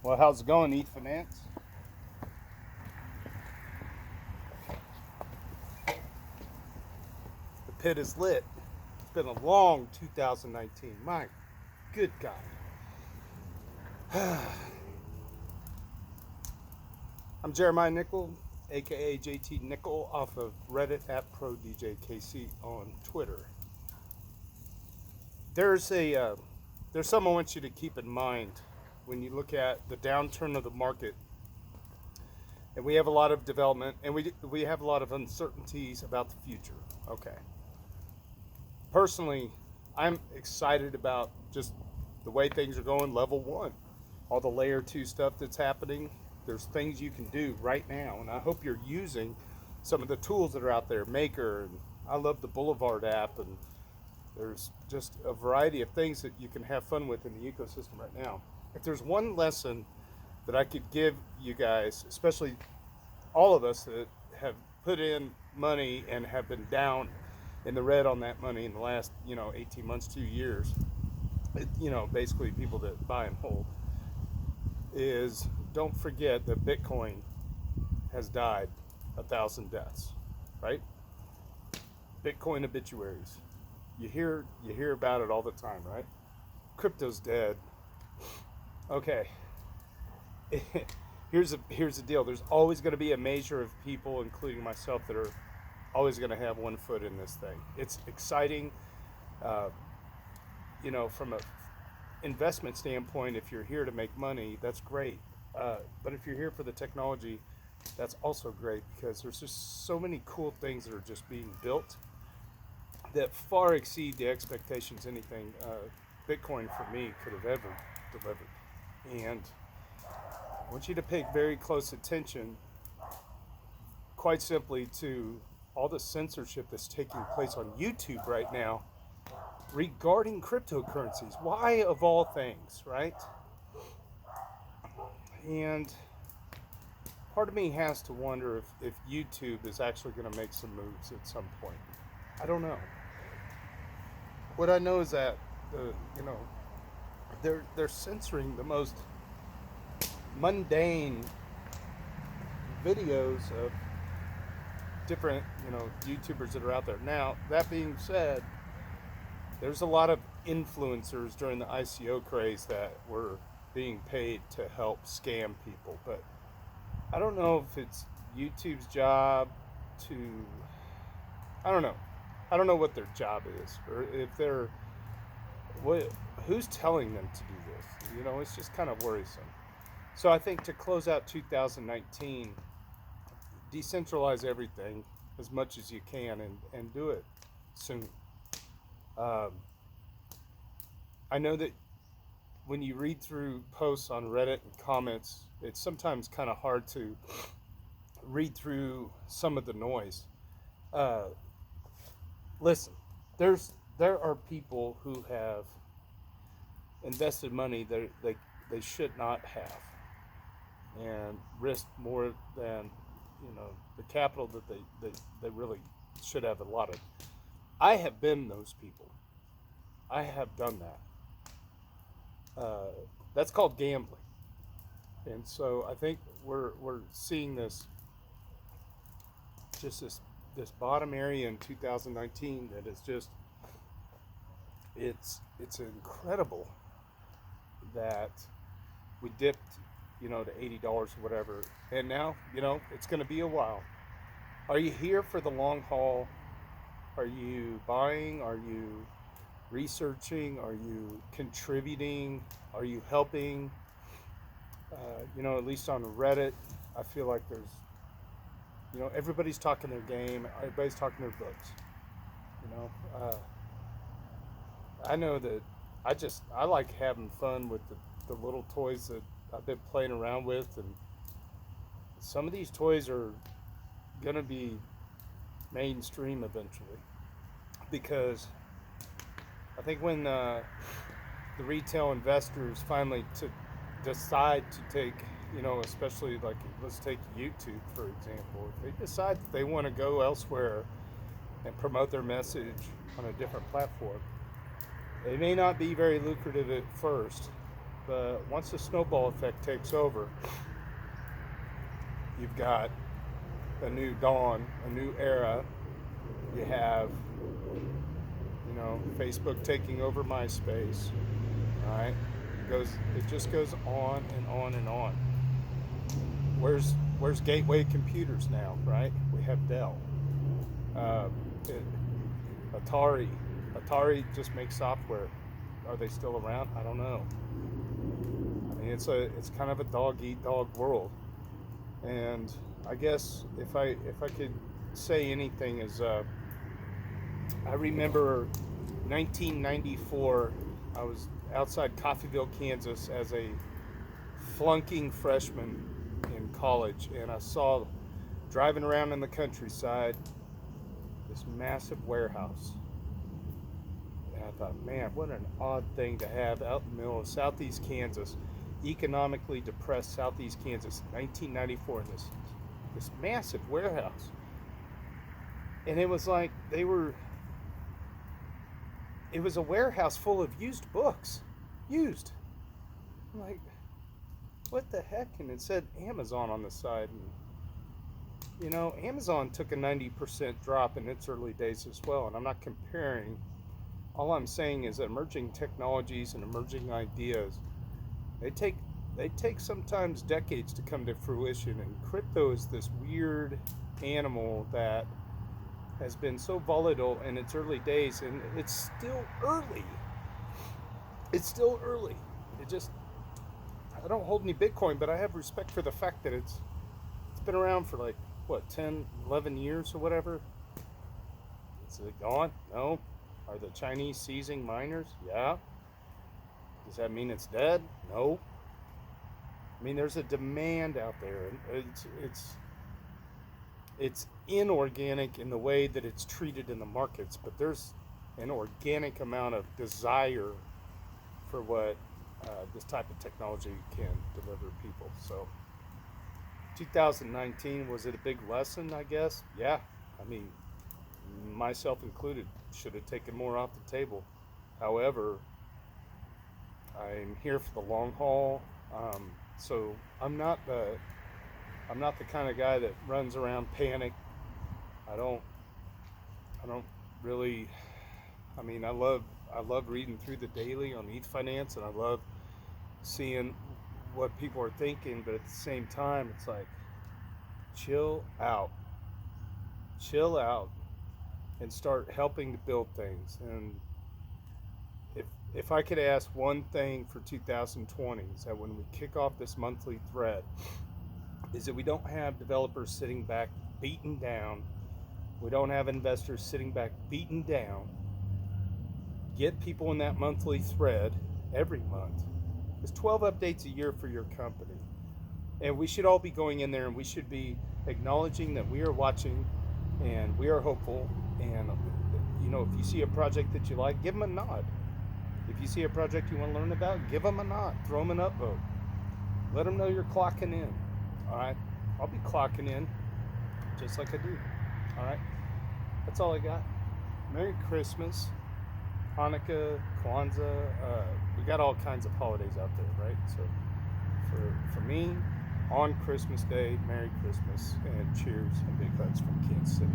Well, how's it going, Finance? The pit is lit. It's been a long 2019. My good God. I'm Jeremiah Nickel, aka JT Nickel, off of Reddit at ProDJKC on Twitter. There's something I want you to keep in mind when you look at the downturn of the market, and we have a lot of development, and we have a lot of uncertainties about the future. Okay. Personally, I'm excited about just the way things are going. Level one, all the layer two stuff that's happening. There's things you can do right now, and I hope you're using some of the tools that are out there. Maker, and I love the Boulevard app, and there's just a variety of things that you can have fun with in the ecosystem right now. If there's one lesson that I could give you guys, especially all of us that have put in money and have been down in the red on that money in the last 18 months, 2 years, basically people that buy and hold, is don't forget that Bitcoin has died 1,000 deaths, right? Bitcoin obituaries, you hear about it all the time, right? Crypto's dead. Okay. here's the deal. There's always going to be a measure of people, including myself, that are always going to have one foot in this thing. It's exciting, from a investment standpoint. If you're here to make money, that's great. But if you're here for the technology, that's also great, because there's just so many cool things that are just being built that far exceed the expectations anything Bitcoin for me could have ever delivered. And I want you to pay very close attention, quite simply, to all the censorship that's taking place on YouTube right now regarding cryptocurrencies. Why, of all things, right? And part of me has to wonder if YouTube is actually going to make some moves at some point. I don't know. What I know is that they're censoring the most mundane videos of different YouTubers that are out there. Now, that being said, there's a lot of influencers during the ICO craze that were being paid to help scam people, but I don't know if it's YouTube's job to, I don't know. I don't know what their job is, or if they're, who's telling them to do this? It's just kind of worrisome. So I think to close out 2019, decentralize everything as much as you can, and do it soon. I know that when you read through posts on Reddit and comments, it's sometimes kind of hard to read through some of the noise. Listen, there are people who have invested money that they should not have, and risked more than the capital that they really should have allotted. I have been those people. I have done that. That's called gambling. And so I think we're seeing this bottom area in 2019 that is just, it's incredible that we dipped to $80 or whatever, and now it's going to be a while. Are you here for the long haul? Are you buying? Are you researching? Are you contributing? Are you helping? At least on Reddit, I feel like there's, everybody's talking their game. Everybody's talking their books. I know that I like having fun with the little toys that I've been playing around with, and some of these toys are gonna be mainstream eventually, because I think when the retail investors finally decide to take, especially like, let's take YouTube for example, if they decide that they want to go elsewhere and promote their message on a different platform, it may not be very lucrative at first, But once the snowball effect takes over, you've got a new dawn, a new era. You have, Facebook taking over MySpace. All right, it just goes on and on and on. Where's Gateway Computers now? Right, we have Dell, uh, it, Atari. Atari just makes software. Are they still around? I don't know. I mean, it's kind of a dog eat dog world. And I guess if I could say anything is, I remember 1994. I was outside Coffeyville, Kansas, as a flunking freshman in college, and I saw driving around in the countryside this massive warehouse. And I thought, man, what an odd thing to have out in the middle of southeast Kansas, economically depressed southeast Kansas, 1994, in this massive warehouse. And it was like it was a warehouse full of used books. Used. I'm like, what the heck? And it said Amazon on the side. And, Amazon took a 90% drop in its early days as well. And I'm not comparing. All I'm saying is that emerging technologies and emerging ideas, they take sometimes decades to come to fruition. And crypto is this weird animal that has been so volatile in its early days, and it's still early. It's still early. I don't hold any Bitcoin, but I have respect for the fact that it's been around for like, what, 10, 11 years or whatever. Is it gone? No. Are the Chinese seizing miners? Yeah. Does that mean it's dead? No. I mean, there's a demand out there, and it's inorganic in the way that it's treated in the markets, but there's an organic amount of desire for what this type of technology can deliver people. So 2019, was it a big lesson? I guess. Yeah. I mean, myself included, should have taken more off the table. However, I'm here for the long haul. So I'm not the kind of guy that runs around panic. I don't really. I mean, I love reading through the daily on ETH Finance, and I love seeing what people are thinking. But at the same time, it's like, chill out, and start helping to build things. And if I could ask one thing for 2020, is that when we kick off this monthly thread, is that we don't have developers sitting back beaten down. We don't have investors sitting back beaten down. Get people in that monthly thread every month. There's 12 updates a year for your company. And we should all be going in there, and we should be acknowledging that we are watching and we are hopeful. And, if you see a project that you like, give them a nod. If you see a project you want to learn about, give them a nod. Throw them an upvote. Let them know you're clocking in. All right? I'll be clocking in just like I do. All right? That's all I got. Merry Christmas, Hanukkah, Kwanzaa. We got all kinds of holidays out there, right? So for me, on Christmas Day, Merry Christmas, and cheers and big hugs from Kansas City.